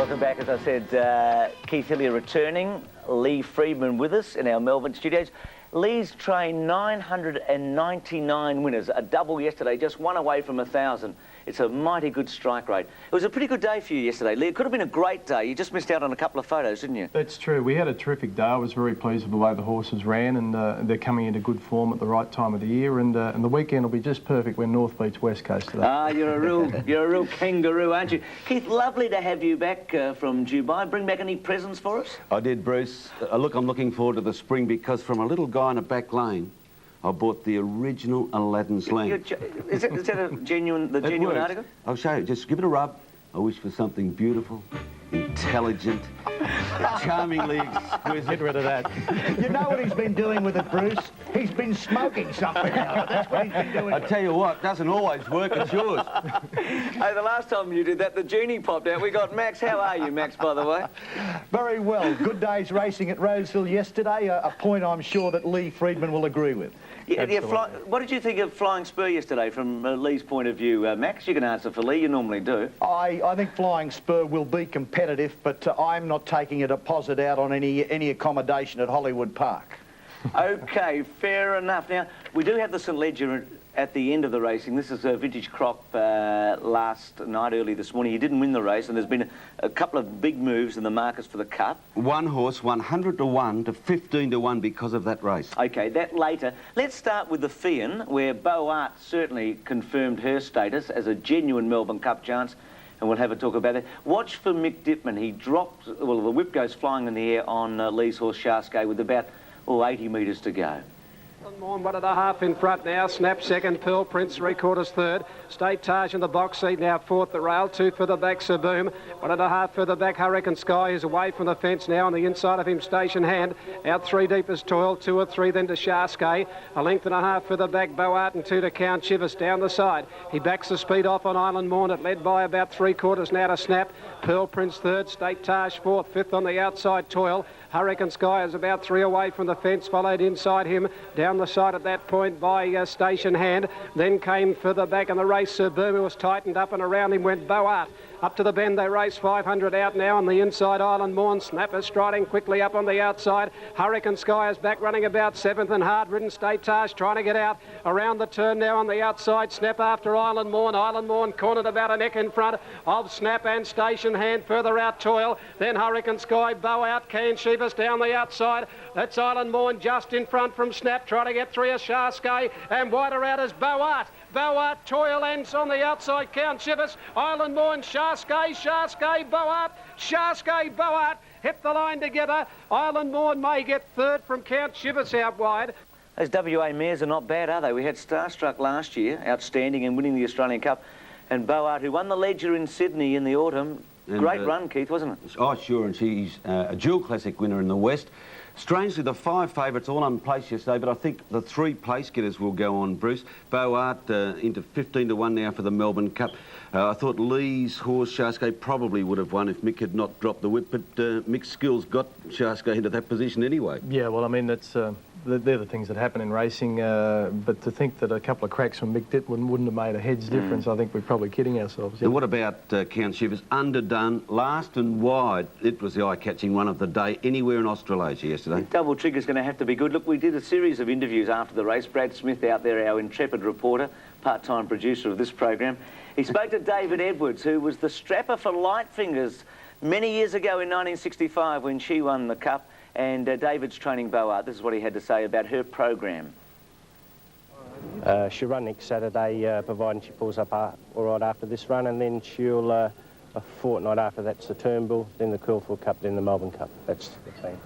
Welcome back. As I said, Keith Hillier returning, Lee Friedman with us in our Melbourne studios. Lee's trained 999 winners, a double yesterday, just one away from 1,000. It's a mighty good strike rate. It was a pretty good day for you yesterday, Lee. It could have been a great day. You just missed out on a couple of photos, didn't you? That's true. We had a terrific day. I was very pleased with the way the horses ran, and they're coming into good form at the right time of the year. And the weekend will be just perfect. We're North Beach, West Coast today. Ah, you're a real kangaroo, aren't you? Keith, lovely to have you back from Dubai. Bring back any presents for us? I did, Bruce. Look, I'm looking forward to the spring because from a little guy in a back lane, I bought the original Aladdin's lamp. Is that a genuine article? I'll show you. Just give it a rub. I wish for something beautiful, intelligent, charmingly exquisite. Get rid of that. You know what he's been doing with it, Bruce? He's been smoking something out. That's what he's been doing. I tell you what, doesn't always work. It's yours. Hey, the last time you did that, the genie popped out. We got Max. How are you, Max, by the way? Very well. Good day's racing at Rosehill yesterday, a point I'm sure that Lee Friedman will agree with. Yeah, what did you think of Flying Spur yesterday from Lee's point of view, Max? You can answer for Lee, you normally do. I think Flying Spur will be competitive, but I'm not taking a deposit out on any accommodation at Hollywood Park. OK, fair enough. Now, we do have the St Ledger at the end of the racing. This is a vintage crop last night, early this morning. He didn't win the race, and there's been a couple of big moves in the markets for the Cup. One horse, 100 to 1 to 15 to 1 because of that race. OK, that later. Let's start with the Fian, where Beau Art certainly confirmed her status as a genuine Melbourne Cup chance, and we'll have a talk about that. Watch for Mick Dittman. He dropped, well, the whip goes flying in the air on Lee's horse Sharsky with about 80 metres to go. 1.5 in front now. Snap second. Pearl Prince 3/4 third. State Taj in the box seat now fourth. The rail 2 further back. Saboom 1.5 further back. Hurricane Sky is away from the fence now on the inside of him. Station Hand out 3 deep as Toil. 2 or 3 then to Sharsky. A length and a half further back. Beau Art and 2 to Count Chivas down the side. He backs the speed off on Island Mornet, led by about 3/4 now to Snap. Pearl Prince third. State Taj fourth. Fifth on the outside Toil. Hurricane Sky is about 3 away from the fence, followed inside him down the side at that point by Station Hand. Then came further back in the race Sir Burma was tightened up, and around him went Beau Art. Up to the bend they race 500 out now on the inside. Island Morn. Snap is striding quickly up on the outside. Hurricane Sky is back running about 7th, and hard-ridden State Taj trying to get out around the turn now on the outside. Snap after Island Morn. Island Morn cornered about a neck in front of Snap and Station Hand. Further out Toil. Then Hurricane Sky. Beau Art. Can Shivas down the outside. That's Island Morn just in front from Snap. Trying to get 3 of Sharsky, and wider out is Beau Art. Beau Art, Toil ends on the outside. Count Chivas, Island Morn, Sharsky, Beau Art, Sharsky, Beau Art hit the line together. Island Morn may get third from Count Chivas out wide. Those WA mares are not bad, are they? We had Starstruck last year, outstanding and winning the Australian Cup, and Beau Art, who won the Ledger in Sydney in the autumn. Great run, Keith, wasn't it? Oh, sure, and she's a dual classic winner in the West. Strangely, the 5 favourites all unplaced yesterday, but I think the 3 place getters will go on, Bruce. Beau Art into 15 to 1 now for the Melbourne Cup. I thought Lee's horse, Sharsky, probably would have won if Mick had not dropped the whip, but Mick's skills got Sharsky into that position anyway. Yeah, well, I mean, that's they're the things that happen in racing, but to think that a couple of cracks from Mick Dittman wouldn't have made a head's difference, I think we're probably kidding ourselves. Yeah. And what about Count Shivers? Underdone, last and wide. It was the eye-catching one of the day anywhere in Australasia yesterday. Double Trigger's going to have to be good. Look, we did a series of interviews after the race. Brad Smith out there, our intrepid reporter, part-time producer of this program. He spoke to David Edwards, who was the strapper for Lightfingers many years ago in 1965 when she won the Cup. And David's training Beau Art. This is what he had to say about her program. She'll run next Saturday, providing she pulls up all right after this run, and then she'll, a fortnight after that's the Turnbull, then the Quilfield Cup, then the Melbourne Cup. That's the plan.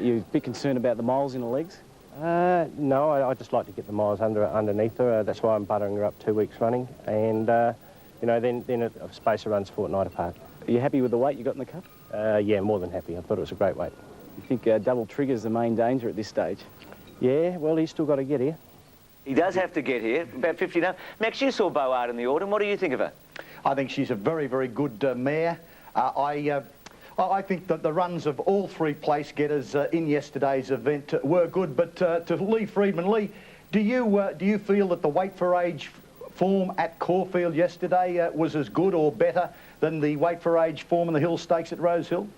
You a bit concerned about the miles in the legs? No, I just like to get the miles underneath her. That's why I'm buttering her up 2 weeks running, and you know, then a spacer runs fortnight apart. Are you happy with the weight you got in the Cup? Yeah, more than happy. I thought it was a great weight. You think Double Trigger's the main danger at this stage? Yeah, well, he's still got to get here. He does have to get here, about 50 now. Max, you saw Beau Art in the autumn. What do you think of her? I think she's a very, very good mare. I think that the runs of all 3 place getters in yesterday's event were good, but to Lee Friedman, Lee, do you feel that the weight for age form at Caulfield yesterday was as good or better than the weight for age form in the Hill Stakes at Rose Hill?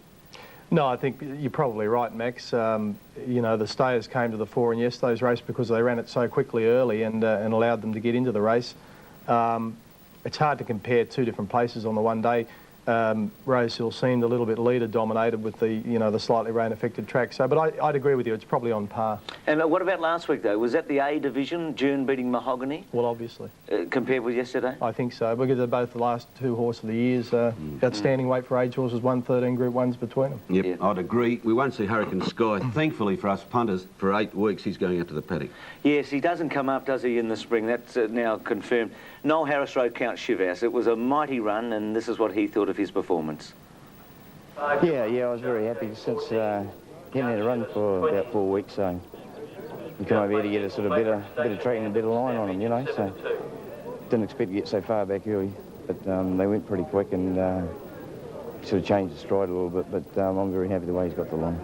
No, I think you're probably right, Max. You know, the stayers came to the fore in yesterday's race because they ran it so quickly early and allowed them to get into the race. It's hard to compare two different places on the one day. Rose Hill seemed a little bit leader-dominated with the, you know, the slightly rain-affected track. So, but I'd agree with you. It's probably on par. And what about last week, though? Was that the A division, June beating Mahogany? Well, obviously. Compared with yesterday? I think so, because they're both the last two horse of the year's outstanding weight for age horses, 113 Group 1s between them. Yep, yeah. I'd agree. We won't see Hurricane Sky. Thankfully for us punters, for 8 weeks he's going out to the paddock. Yes, he doesn't come up, does he, in the spring? That's now confirmed. Noel Harris rode Count Chivas. It was a mighty run, and this is what he thought of his performance. Yeah, I was very happy since getting had a run for about 4 weeks, so we come over here to get a sort of better track and a better line on them, you know, so didn't expect to get so far back early, but they went pretty quick and sort of changed the stride a little bit, but I'm very happy the way he's got the line.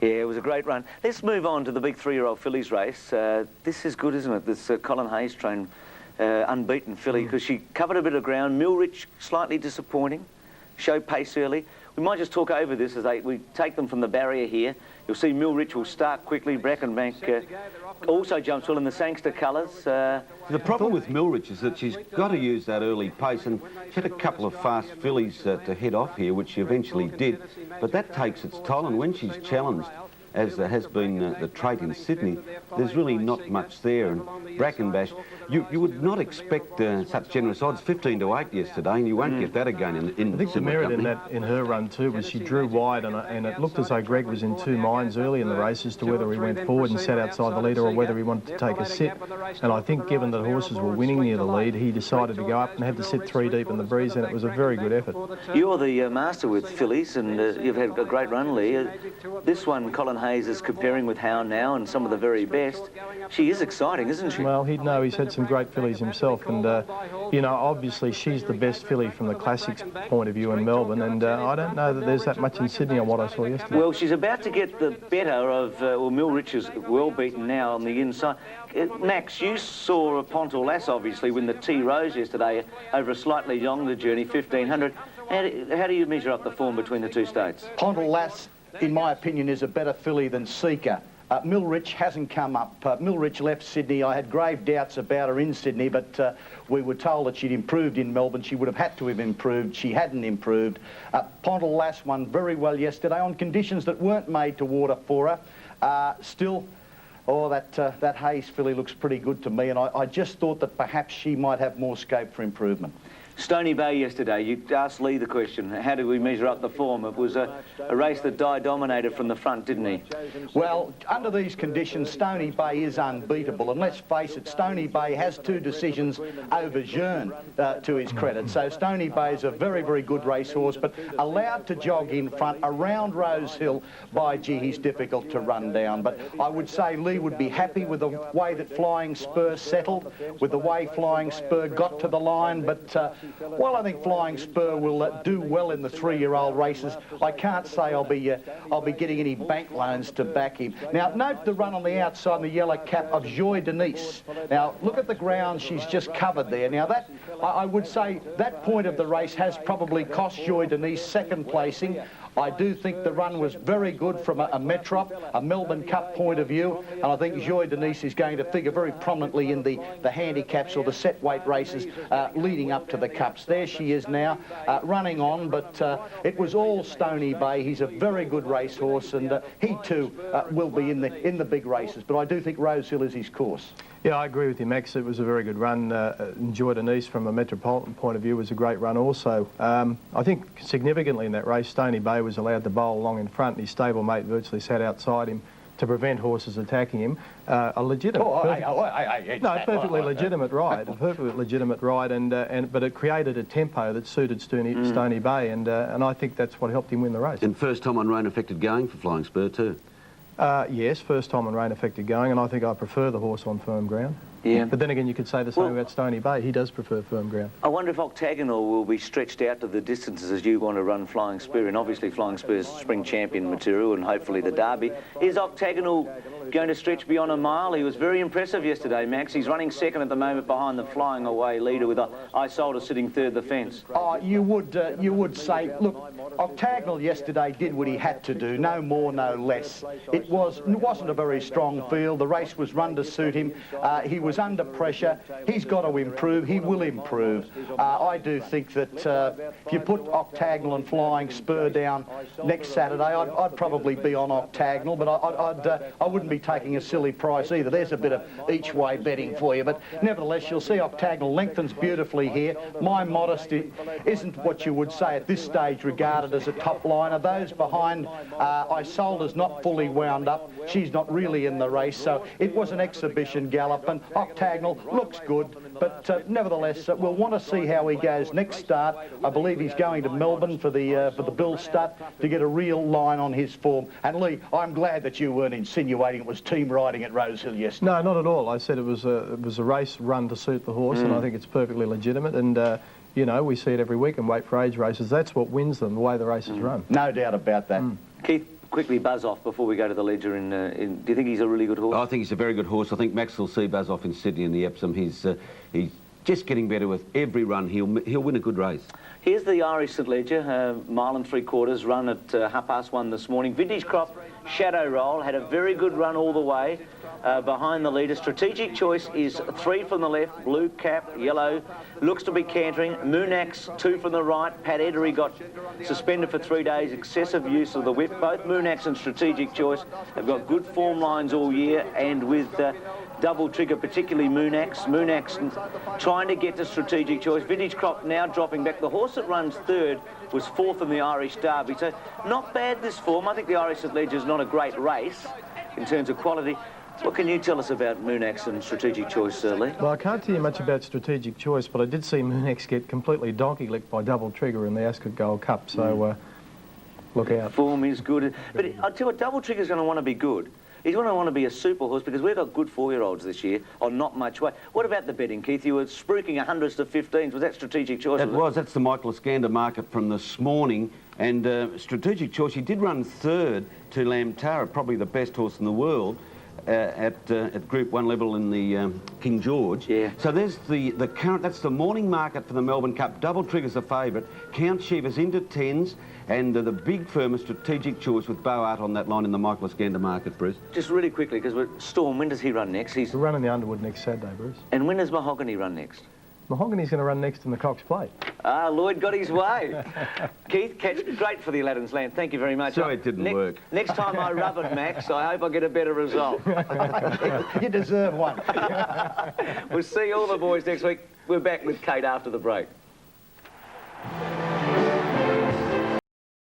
Yeah, it was a great run. Let's move on to the big 3-year-old fillies race. This is good, isn't it? This Colin Hayes trained unbeaten filly, because she covered a bit of ground. Millrich slightly disappointing, showed pace early. We might just talk over this as we take them from the barrier here. You'll see Millrich will start quickly. Brackenbank also jumps well in the Sangster colours. The problem with Millrich is that she's got to use that early pace, and she had a couple of fast fillies to head off here, which she eventually did, but that takes its toll, and when she's challenged, as there has been the trait in Sydney, there's really not much there. And Brackenbash, you would not expect such generous odds, 15-8 yesterday, and you won't get that again in I think the merit in her run too was she drew wide, and it looked as though Greg was in two minds early in the race as to whether he went forward and sat outside the leader or whether he wanted to take a sit. And I think given that horses were winning near the lead, he decided to go up and had to sit 3 deep in the breeze, and it was a very good effort. You're the master with fillies, and you've had a great run, Lee. This one, Colin Hayes, is comparing with Hound Now and some of the very best. She is exciting, isn't she? Well, he'd know. He's had some great fillies himself, and you know, obviously she's the best filly from the Classics point of view in Melbourne, and I don't know that there's that much in Sydney on what I saw yesterday. Well, she's about to get the better of, well, Millrich is well beaten now on the inside. Max, you saw Pontal Lass obviously win the T Rose yesterday over a slightly longer journey, 1500. How do you measure up the form between the two states? Pontal Lass, in my opinion, is a better filly than Seeker. Millrich hasn't come up. Millrich left Sydney. I had grave doubts about her in Sydney, but we were told that she'd improved in Melbourne. She would have had to have improved. She hadn't improved. Pontal Lass won very well yesterday on conditions that weren't made to water for her. Still, that Hayes filly looks pretty good to me, and I just thought that perhaps she might have more scope for improvement. Stony Bay yesterday, you asked Lee the question, how do we measure up the form? It was a race that Di dominated from the front, didn't he? Well, under these conditions, Stony Bay is unbeatable. And let's face it, Stony Bay has 2 decisions over Jeune, to his credit. So Stony Bay is a very, very good racehorse, but allowed to jog in front around Rose Hill, by gee, he's difficult to run down. But I would say Lee would be happy with the way that Flying Spur settled, with the way Flying Spur got to the line, but well, I think Flying Spur will do well in the 3-year-old races. I can't say I'll be getting any bank loans to back him. Now, note the run on the outside in the yellow cap of Joy Denise. Now, look at the ground she's just covered there. Now, that I would say that point of the race has probably cost Joy Denise second placing. I do think the run was very good from a Metrop, a Melbourne Cup point of view, and I think Joy Denise is going to figure very prominently in the handicaps or the set weight races leading up to the Cups. There she is now, running on, but it was all Stony Bay. He's a very good racehorse, and he too will be in the big races, but I do think Rose Hill is his course. Yeah, I agree with you, Max. It was a very good run. Joy Denise, from a metropolitan point of view, was a great run also. I think significantly in that race, Stony Bay was allowed to bowl along in front, and his stablemate virtually sat outside him to prevent horses attacking him. A legitimate, perfectly legitimate ride, a perfectly legitimate ride, but it created a tempo that suited Stony Bay, and I think that's what helped him win the race. And first time on rain-affected going for Flying Spur too. Yes, first time on rain-affected going, and I think I prefer the horse on firm ground. Yeah. But then again, you could say the same about Stony Bay. He does prefer firm ground. I wonder if Octagonal will be stretched out to the distances as you want to run Flying Spur, and obviously Flying Spur's spring champion material and hopefully the Derby. Is Octagonal going to stretch beyond a mile. He was very impressive yesterday, Max. He's running second at the moment behind the flying away leader with Isolde sitting third the fence. Oh, you would say, look, Octagonal yesterday did what he had to do, no more, no less. It wasn't a very strong field. The race was run to suit him. He was under pressure. He's got to improve. He will improve. I do think that if you put Octagonal and Flying Spur down next Saturday, I'd probably be on Octagonal, but I wouldn't be taking a silly price either. There's a bit of each-way betting for you, but nevertheless, you'll see Octagonal lengthens beautifully here. My Modesty isn't what you would say at this stage regarded as a top liner. Those behind, Isolde's not fully wound up. She's not really in the race, so it was an exhibition gallop, and Octagonal looks good, but nevertheless, we'll want to see how he goes next start. I believe he's going to Melbourne for the Bill Stud to get a real line on his form. And Lee, I'm glad that you weren't insinuating it was team riding at Rosehill yesterday. No, not at all. I said it was a race run to suit the horse, and I think it's perfectly legitimate. And you know, we see it every week in weight for age races. That's what wins them, the way the races run. No doubt about that. Keith, quickly buzz off before we go to the Ledger. Do you think he's a really good horse? I think he's a very good horse. I think Max will see buzz off in Sydney in the Epsom. He's just getting better with every run. He'll win a good race. Here's the Irish St Ledger, mile and 3/4, run at 1:30 this morning. Vintage Crop, Shadow Roll, had a very good run all the way behind the leader. Strategic Choice is 3 from the left, blue cap, yellow, looks to be cantering. Moonax 2 from the right. Pat Edery got suspended for 3 days, excessive use of the whip. Both Moonax and Strategic Choice have got good form lines all year, and with double trigger, particularly Moonax trying to get to Strategic Choice. Vintage Crop now dropping back. The horse that runs third was 4th in the Irish Derby, so not bad this form. I think the Irish St Ledger is not a great race in terms of quality. What can you tell us about Moonax and Strategic Choice, Lee? Well, I can't tell you much about Strategic Choice, but I did see Moonax get completely donkey-licked by Double Trigger in the Ascot Gold Cup, so look out. Form is good. But I'll tell you what, Double Trigger's going to want to be good. He's going to want to be a super horse, because we've got good 4-year-olds this year on not much weight. What about the betting, Keith? You were spruiking 100s to 15s. Was that Strategic Choice? That was. That's the Michael Iskander market from this morning. And Strategic Choice, he did run third to Lamtara, probably the best horse in the world, at Group 1 level in the King George. Yeah. So there's the current, that's the morning market for the Melbourne Cup. Double Trigger's a favourite. Count Shiva's into 10s, and the big firm is Strategic Choice with Bow Art on that line in the Michael Iskander market, Bruce. Just really quickly, because Storm, when does he run next? He's running the Underwood next Saturday, Bruce. And when does Mahogany run next? Mahogany's going to run next in the Cox Plate. Ah, Lloyd got his way. Keith, catch great for the Aladdin's Land. Thank you very much. So it didn't work. Next time I rub it, Max, I hope I get a better result. You deserve one. We'll see all the boys next week. We're back with Kate after the break.